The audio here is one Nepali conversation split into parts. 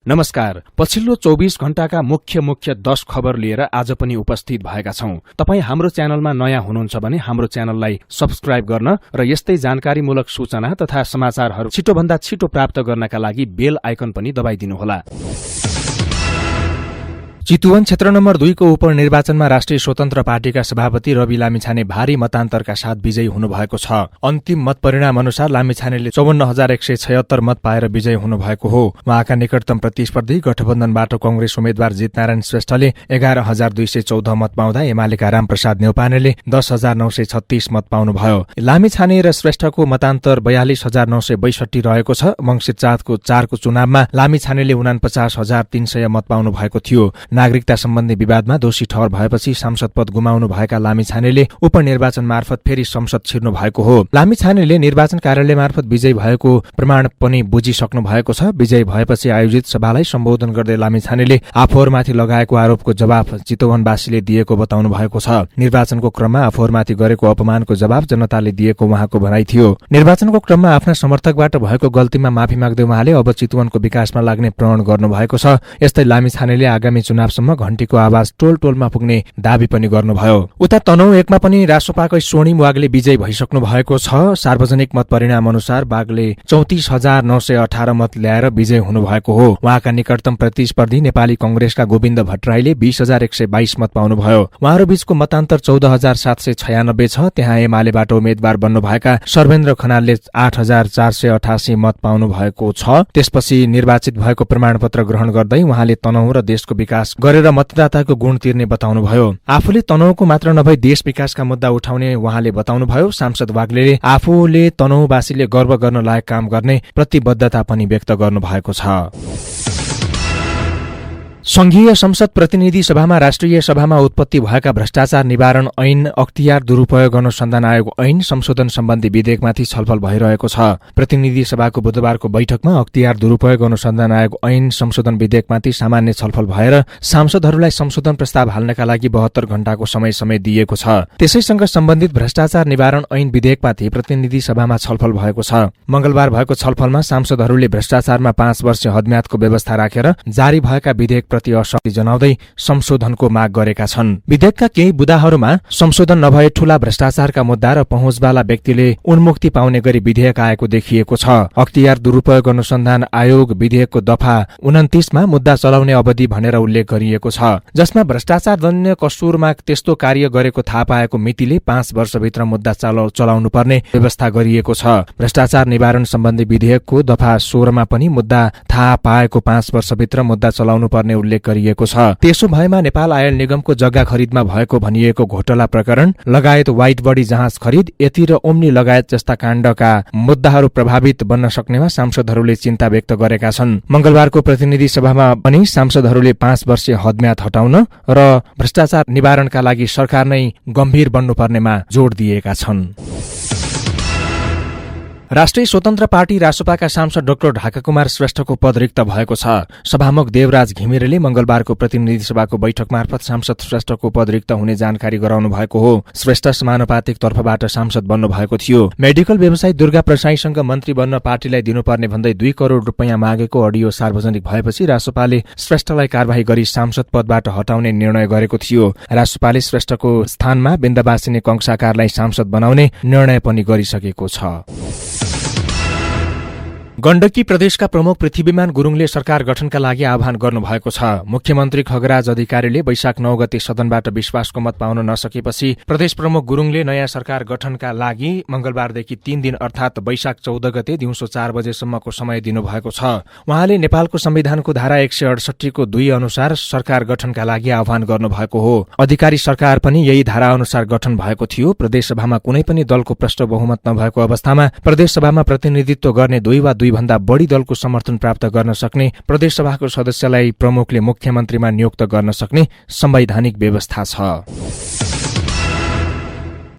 नमस्कार। पछिल्लो 24 घण्टाका मुख्य 10 खबर लिएर आज पनि उपस्थित भएका छौं। तपाई हाम्रो च्यानलमा नयाँ हुनुहुन्छ भने हाम्रो च्यानललाई सब्स्क्राइब गर्न र यस्तै जानकारीमूलक सूचना तथा समाचारहरू छिटोभन्दा छिटो प्राप्त गर्नका लागि बेल आइकन पनि दबाइदिनुहोला। चितुवन क्षेत्र नम्बर 2 को उपनिर्वाचनमा राष्ट्रिय स्वतन्त्र पार्टीका सभापति रवि लामिछाने भारी मतान्तरका साथ विजयी हुनुभएको छ। अन्तिम मत परिणाम अनुसार लामिछानेले ५४,१७६ मत पाएर विजयी हुनुभएको हो। उहाँका निकटतम प्रतिस्पर्धी गठबन्धनबाट कंग्रेस उम्मेद्वार जितनारायण श्रेष्ठले 11,214 मत पाउँदा एमालेका रामप्रसाद न्यौपानेले 10,936 मत पाउनुभयो। लामिछाने र श्रेष्ठको मतान्तर 42,962 रहेको छ। मंसिर 4 को चुनावमा लामिछानेले 49,300 मत पाउनु भएको थियो। नागरिकता सम्बन्धी विवादमा दोषी ठहर भएपछि सांसद पद गुमाउनु भएका लामिछानेले उपनिर्वाचन मार्फत फेरि संसद छिर्नु भएको हो। लामिछानेले निर्वाचन कार्यालय मार्फत विजयी भएको प्रमाण पनि बुझिसक्नु भएको छ। विजयी भएपछि आयोजित सभालाई सम्बोधन गर्दै लामिछानेले आफूहरूमाथि लगाएको आरोपको जवाफ चितवनवासीले दिएको बताउनु भएको छ। निर्वाचनको क्रममा आफूहरूमाथि गरेको अपमानको जवाफ जनताले दिएको उहाँको भनाइ थियो। निर्वाचनको क्रममा आफ्ना समर्थकबाट भएको गल्तीमा माफी माग्दै उहाँले अब चितवनको विकासमा लाग्ने प्रण गर्नु भएको छ। यस्तै लामिछानेले आगामी चुनावसम्म घण्टीको आवाज टोल-टोलमा पुग्ने दावी पनि गर्नुभयो। उता तनहुँ 1 मा पनि रासोपाको स्वर्णिम वागले विजयी भइसक्नु भएको छ। सार्वजनिक मत परिणाम अनुसार वागले 34,918 मत ल्याएर विजयी हुनुभएको हो। उहाँका निकटतम प्रतिस्पर्धी नेपाली कंग्रेसका गोविन्द भट्टराईले 20,122 मत पाउनुभयो। उहाँहरू बीचको मतान्तर 14,796 छ। त्यहाँ एमालेबाट उम्मेद्वार बन्नुभएका सर्वेन्द्र खनालले 8,488 मत पाउनु भएको छ। त्यसपछि निर्वाचित भएको प्रमाणपत्र ग्रहण गर्दै उहाँले तनहुँ र देशको विकास गरेर मतदाताको गुण तिर्ने बताउनुभयो। आफूले तनहुँको मात्र नभई देश विकासका मुद्दा उठाउने उहाँले बताउनुभयो। सांसद वाग्लेले आफूले तनहुँवासीले गर्व गर्न लायक काम गर्ने प्रतिबद्धता पनि व्यक्त गर्नुभएको छ। संघीय संसद प्रतिनिधि सभामा राष्ट्रिय सभामा उत्पत्ति भएका भ्रष्टाचार निवारण ऐन, अख्तियार दुरूपयोग अनुसन्धान आयोग ऐन संशोधन सम्बन्धी विधेयकमाथि छलफल भइरहेको छ। प्रतिनिधि सभाको बुधबारको बैठकमा अख्तियार दुरूपयोग अनुसन्धान आयोग ऐन संशोधन विधेयकमाथि सामान्य छलफल भएर सांसदहरूलाई संशोधन प्रस्ताव हाल्नका लागि 72 घण्टाको समय दिएको छ। त्यसैसँग सम्बन्धित भ्रष्टाचार निवारण ऐन विधेयकमाथि प्रतिनिधि सभामा छलफल भएको छ। मंगलबार भएको छलफलमा सांसदहरूले भ्रष्टाचारमा 5 वर्ष हदम्यादको व्यवस्था राखेर जारी भएका विधेयक प्रति असहमति जनाउँदै संशोधनको माग गरेका छन्। विधेयकका केही बुदाहरूमा संशोधन नभए ठूला भ्रष्टाचारका मुद्दा र पहुँचवाला व्यक्तिले उन्मुक्ति पाउने गरी विधेयक आएको देखिएको छ। अख्तियार दुरूपयोग अनुसन्धान आयोग विधेयकको दफा 29 मा मुद्दा चलाउने अवधि भनेर उल्लेख गरिएको छ, जसमा भ्रष्टाचार जन्य कसूरमा त्यस्तो कार्य गरेको थाहा पाएको मितिले 5 वर्षभित्र मुद्दा चलाउनु पर्ने व्यवस्था गरिएको छ। भ्रष्टाचार निवारण सम्बन्धी विधेयकको दफा 16 मा पनि मुद्दा थाहा पाएको 5 वर्षभित्र मुद्दा चलाउनु पर्ने उल्लेख गरिएको छ। त्यसो भएमा नेपाल आयल निगमको जग्गा खरिदमा भएको भनिएको घोटाला प्रकरण लगायत व्हाइट बडी जहाज खरिद, यति र ओम्नी लगायत जस्ता काण्डका मुद्दाहरू प्रभावित बन्न सक्नेमा सांसदहरूले चिन्ता व्यक्त गरेका छन्। मंगलबारको प्रतिनिधि सभामा पनि सांसदहरूले 5 वर्षीय हदम्याद हटाउन र भ्रष्टाचार निवारणका लागि सरकार नै गम्भीर बन्नुपर्नेमा जोड़ दिएका छन्। राष्ट्रिय स्वतन्त्र पार्टी रासोपाका सांसद डाक्टर ढाकाकुमार श्रेष्ठको पद रिक्त भएको छ। सभामुख देवराज घिमिरेले मंगलबारको प्रतिनिधि सभाको बैठक मार्फत सांसद श्रेष्ठको पद रिक्त हुने जानकारी गराउनु भएको हो। श्रेष्ठ समानुपातिक तर्फबाट सांसद बन्नु भएको थियो। मेडिकल व्यवसायी दुर्गा प्रसाईसँग मन्त्री बन्न पार्टीलाई दिनुपर्ने भन्दै 2 करोड़ रुपैयाँ मागेको अडियो सार्वजनिक भएपछि रासोपाले श्रेष्ठलाई कारबाही गरी सांसद पदबाट हटाउने निर्णय गरेको थियो। रासोपाले श्रेष्ठको स्थानमा बिन्दवासिनी कंसाकारलाई सांसद बनाउने निर्णय पनि गरिसकेको छ। गण्डकी प्रदेशका प्रमुख पृथ्वीमान गुरुङले सरकार गठनका लागि आह्वान गर्नुभएको छ। मुख्यमन्त्री खगराज अधिकारीले वैशाख 9 गते सदनबाट विश्वासको मत पाउन नसकेपछि प्रदेश प्रमुख गुरुङले नयाँ सरकार गठनका लागि मंगलबारदेखि 3 दिन अर्थात वैशाख 14 गते दिउँसो 4 बजेसम्मको समय दिनुभएको छ। उहाँले नेपालको संविधानको धारा 168 को 2 अनुसार सरकार गठनका लागि आह्वान गर्नुभएको हो। अधिकारी सरकार पनि यही धारा अनुसार गठन भएको थियो। प्रदेशसभामा कुनै पनि दलको प्रष्ट बहुमत नभएको अवस्थामा प्रदेशसभामा प्रतिनिधित्व गर्ने 2 वा 2 भन्दा बढी दलको समर्थन प्राप्त गर्न सक्ने प्रदेशसभाको सदस्यलाई प्रमुखले मुख्यमन्त्रीमा नियुक्त गर्न सक्ने संवैधानिक व्यवस्था छ।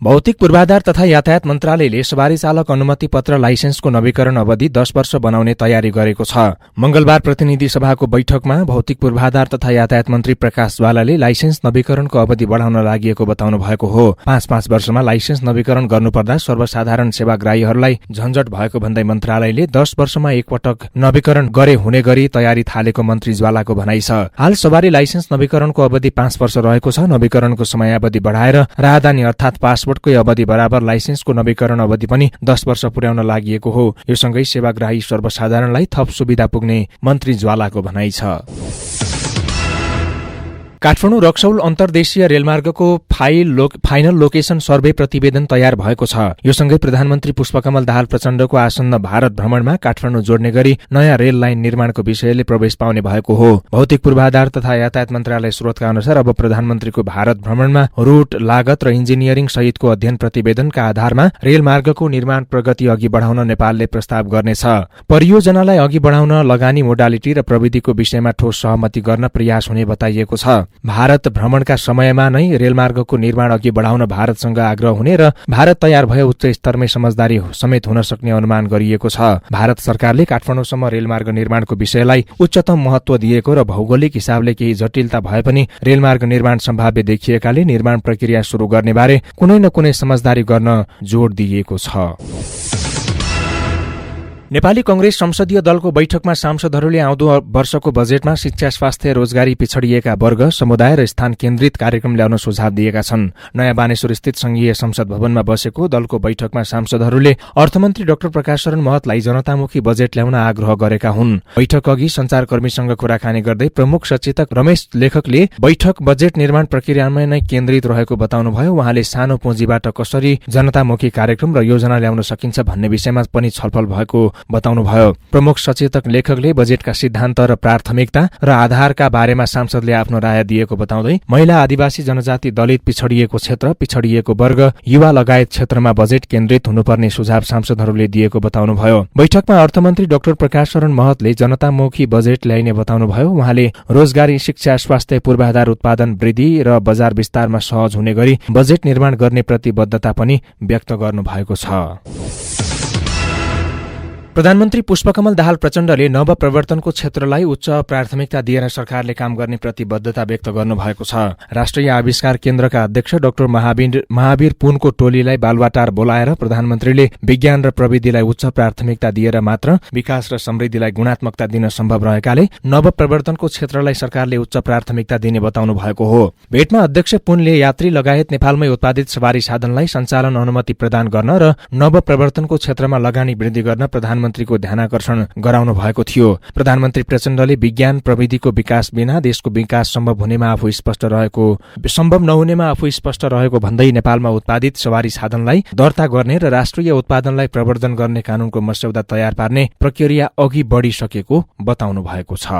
भौतिक पूर्वाधार तथा यातायात मन्त्रालयले सवारी चालक अनुमति पत्र लाइसेन्सको नवीकरण अवधि 10 वर्ष बनाउने तयारी गरेको छ। मंगलबार प्रतिनिधि सभाको बैठकमा भौतिक पूर्वाधार तथा यातायात मन्त्री प्रकाश ज्वालाले लाइसेन्स नवीकरणको अवधि बढाउन लागि बताउनु भएको हो। 5-5 वर्षमा लाइसेन्स नवीकरण गर्नुपर्दा सर्वसाधारण सेवाग्राहीहरूलाई झन्झट भएको भन्दै मन्त्रालयले 10 वर्षमा एकपटक नवीकरण गरे हुने गरी तयारी थालेको मन्त्री ज्वालाको भनाइ छ। हाल सवारी लाइसेन्स नवीकरणको अवधि 5 वर्ष रहेको छ। नवीकरणको समयावधि बढाएर राहदानी अर्थात पासपोर्टकै अवधि बराबर लाइसेन्सको नवीकरण अवधि पनि 10 वर्ष पुर्याउन लागि हो। यो सँगै सेवाग्राही सर्वसाधारणलाई थप सुविधा पुग्ने मन्त्री ज्वालाको भनाइ छ। काठमाडौँ रक्सौल अन्तर्देशीय रेलमार्गको फाइनल लोकेशन सर्वे प्रतिवेदन तयार भएको छ। यो सँगै प्रधानमन्त्री पुष्पकमल दाहाल प्रचण्डको आसन्न भारत भ्रमणमा काठमाडौँ जोड्ने गरी नयाँ रेल लाइन निर्माणको विषयले प्रवेश पाउने भएको हो। भौतिक पूर्वाधार तथा यातायात मन्त्रालय स्रोतका अनुसार अब प्रधानमन्त्रीको भारत भ्रमणमा रूट, लागत र इन्जिनियरिङ सहितको अध्ययन प्रतिवेदनका आधारमा रेलमार्गको निर्माण प्रगति अघि बढाउन नेपालले प्रस्ताव गर्नेछ। परियोजनालाई अघि बढाउन लगानी, मोडालिटी र प्रविधिको विषयमा ठोस सहमति गर्न प्रयास हुने बताइएको छ। भारत भ्रमणका समयमा नै रेलमार्गको निर्माण अघि बढाउन भारतसँग आग्रह हुने र भारत तयार भए उच्च स्तरमै समझदारी समेत हुन सक्ने अनुमान गरिएको छ। भारत सरकारले काठमाडौँसम्म रेलमार्ग निर्माणको विषयलाई उच्चतम महत्व दिएको र भौगोलिक हिसाबले केही जटिलता भए पनि रेलमार्ग निर्माण सम्भाव्य देखिएकाले निर्माण प्रक्रिया शुरू गर्ने बारे कुनै न कुनै समझदारी गर्न जोड दिइएको छ। नेपाली कंग्रेस संसदीय दलको बैठकमा सांसदहरूले आउँदो वर्षको बजेटमा शिक्षा, स्वास्थ्य, रोजगारी, पिछडिएका वर्ग, समुदाय र स्थान केन्द्रित कार्यक्रम ल्याउन सुझाव दिएका छन्। नयाँ बानेश्वर स्थित संघीय संसद भवनमा बसेको दलको बैठकमा सांसदहरूले अर्थमन्त्री डाक्टर प्रकाश शरण महतलाई जनतामुखी बजेट ल्याउन आग्रह गरेका हुन्। बैठक अघि संचारकर्मीसँग कुराकानी गर्दै प्रमुख सचेतक रमेश लेखकले बैठक बजेट निर्माण प्रक्रियामा नै केन्द्रित रहेको बताउनुभयो। उहाँले सानो पुँजीबाट कसरी जनतामुखी कार्यक्रम र योजना ल्याउन सकिन्छ भन्ने विषयमा पनि छलफल भएको बताउनुभयो। प्रमुख सचेतक लेखकले बजेटका सिद्धान्त र प्राथमिकता र आधारका बारेमा सांसदले आफ्नो राय दिएको बताउँदै महिला, आदिवासी जनजाति, दलित, पिछडिएको क्षेत्र, पिछडिएको वर्ग, युवा लगायत क्षेत्रमा बजेट केन्द्रित हुनुपर्ने सुझाव सांसदहरूले दिएको बताउनुभयो। बैठकमा अर्थमन्त्री डाक्टर प्रकाश शरण महतले जनतामुखी बजेट ल्याइने बताउनुभयो। उहाँले रोजगारी, शिक्षा, स्वास्थ्य, पूर्वाधार उत्पादन वृद्धि र बजार विस्तारमा सहज हुने गरी बजेट निर्माण गर्ने प्रतिबद्धता पनि व्यक्त गर्नुभएको छ। प्रधानमन्त्री पुष्पकमल दाहाल प्रचण्डले नवप्रवर्तनको क्षेत्रलाई उच्च प्राथमिकता दिएर सरकारले काम गर्ने प्रतिबद्धता व्यक्त गर्नुभएको छ। राष्ट्रिय आविष्कार केन्द्रका अध्यक्ष डाक्टर महावीर पुनको टोलीलाई बालुवाटार बोलाएर प्रधानमन्त्रीले विज्ञान र प्रविधिलाई उच्च प्राथमिकता दिएर मात्र विकास र समृद्धिलाई गुणात्मकता दिन सम्भव रहेकाले नवप्रवर्तनको क्षेत्रलाई सरकारले उच्च प्राथमिकता दिने बताउनु भएको हो। भेटमा अध्यक्ष पुनले यात्री लगायत नेपालमै उत्पादित सवारी साधनलाई सञ्चालन अनुमति प्रदान गर्न र नवप्रवर्तनको क्षेत्रमा लगानी वृद्धि गर्न प्रधानमन्त्रीको ध्यानाकर्षण गराउनु भएको थियो। प्रधानमन्त्री प्रचण्डले विज्ञान प्रविधिको विकास बिना देशको विकास सम्भव नहुनेमा आफू स्पष्ट रहेको भन्दै नेपालमा उत्पादित सवारी साधनलाई दर्ता गर्ने र राष्ट्रिय उत्पादनलाई प्रवर्धन गर्ने कानूनको मस्यौदा तयार पार्ने प्रक्रिया अघि बढिसकेको बताउनु भएको छ।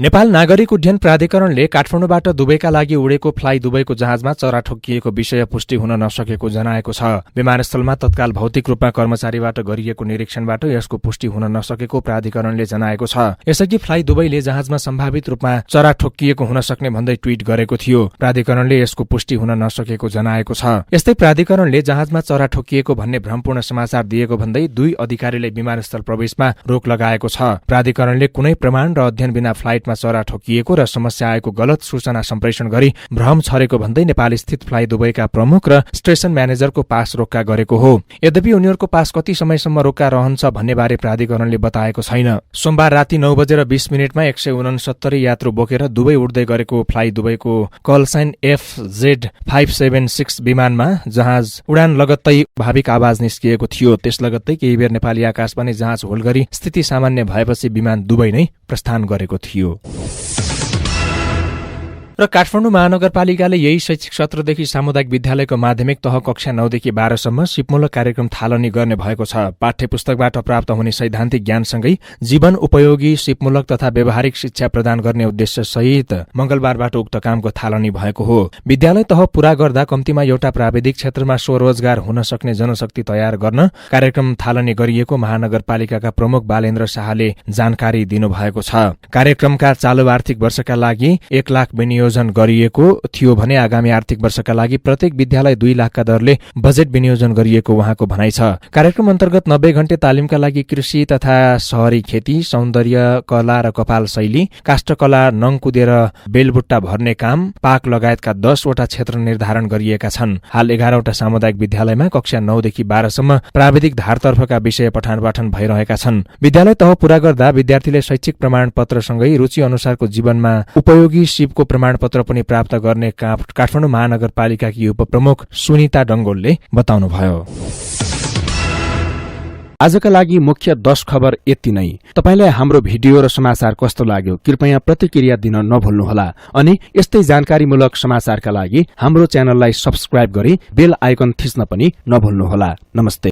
नेपाल नागरिक उड्डयन प्राधिकरणले काठमाडौँबाट दुबईका लागि उडेको फ्लाइ दुबईको जहाजमा चरा ठोकिएको विषय पुष्टि हुन नसकेको जनाएको छ। विमानस्थलमा तत्काल भौतिक रूपमा कर्मचारीबाट गरिएको निरीक्षणबाट यसको पुष्टि हुन नसकेको प्राधिकरणले जनाएको छ। यसअघि फ्लाइ दुबईले जहाजमा सम्भावित रूपमा चरा ठोकिएको हुन सक्ने भन्दै ट्वीट गरेको थियो। प्राधिकरणले यसको पुष्टि हुन नसकेको जनाएको छ। यस्तै प्राधिकरणले जहाजमा चरा ठोकिएको भन्ने भ्रमपूर्ण समाचार दिएको भन्दै 2 अधिकारीले विमानस्थल प्रवेशमा रोक लगाएको छ। प्राधिकरणले कुनै प्रमाण र अध्ययन बिना फ्लाइटमा चरा ठोकिएको र समस्या आएको गलत सूचना सम्प्रेषण गरी भ्रम छरेको भन्दै नेपाल स्थित फ्लाइ दुबईका प्रमुख र स्टेशन म्यानेजरको पास रोक्का गरेको हो। यद्यपि उनीहरूको पास कति समयसम्म रोक्का रहन्छ भन्ने बारे प्राधिकरणले बताएको छैन। सोमबार राति 9:20 169 यात्रु बोकेर दुबई उड्दै गरेको फ्लाइ दुबईको कलसाइन FZ576 विमानमा जहाज उडान लगत्तै भाविक आवाज निस्किएको थियो। त्यस लगत्तै केही बेर नेपाली आकाशवाणी जहाज होल्ड गरी स्थिति सामान्य भएपछि विमान दुबई नै प्रस्थान गरेको थियो। र काठमाडौँ महानगरपालिकाले यही शैक्षिक सत्रदेखि सामुदायिक विद्यालयको माध्यमिक तह कक्षा 9 देखि 12 सम्म सिपमूलक कार्यक्रम थालनी गर्ने भएको छ। पाठ्यपुस्तकबाट प्राप्त हुने सैद्धान्तिक ज्ञानसँगै जीवन उपयोगी सिपमूलक तथा व्यावहारिक शिक्षा प्रदान गर्ने उद्देश्य सहित मंगलबारबाट उक्त कामको थालनी भएको हो। विद्यालय तह पूरा गर्दा कम्तीमा एउटा प्राविधिक क्षेत्रमा स्वरोजगार हुन सक्ने जनशक्ति तयार गर्न कार्यक्रम थालनी गरिएको महानगरपालिकाका प्रमुख बालेन्द्र शाहले जानकारी दिनुभएको छ। कार्यक्रमका चालू आर्थिक वर्षका लागि 1 लाख विनियोजन विनियोजन गरिएको थियो भने आगामी आर्थिक वर्षका लागि प्रत्येक विद्यालय 2 लाखका दरले बजेट विनियोजन गरिएको उहाँको भनाइ छ। कार्यक्रम अन्तर्गत 90 घण्टे तालिमका लागि कृषि तथा शहरी खेती, सौन्दर्य कला र कपाल शैली, काष्ठकला, नङ कुदेर बेलबुट्टा भर्ने काम, पाक लगायतका 10 वटा क्षेत्र निर्धारण गरिएका छन्। हाल 11 वटा सामुदायिक विद्यालयमा कक्षा 9 देखि 12 सम्म प्राविधिक धारतर्फका विषय पठन पाठन भइरहेका छन्। विद्यालय तह पूरा गर्दा विद्यार्थीले शैक्षिक प्रमाणपत्रसँगै रुचि अनुसारको जीवनमा उपयोगी सिपको प्रमाणपत्र पनि प्राप्त गर्ने काठमाडौँ महानगरपालिकाकी उपप्रमुख सुनिता डंगोलले बताउनुभयो। आजका लागि मुख्य 10 खबर यति नै। तपाईलाई हाम्रो भिडियो र समाचार कस्तो लाग्यो कृपया प्रतिक्रिया दिन नभुल्नुहोला अनि यस्तै जानकारीमूलक समाचारका लागि हाम्रो च्यानललाई सब्स्क्राइब गरी बेल आइकन थिच्न पनि नभुल्नुहोला। नमस्ते।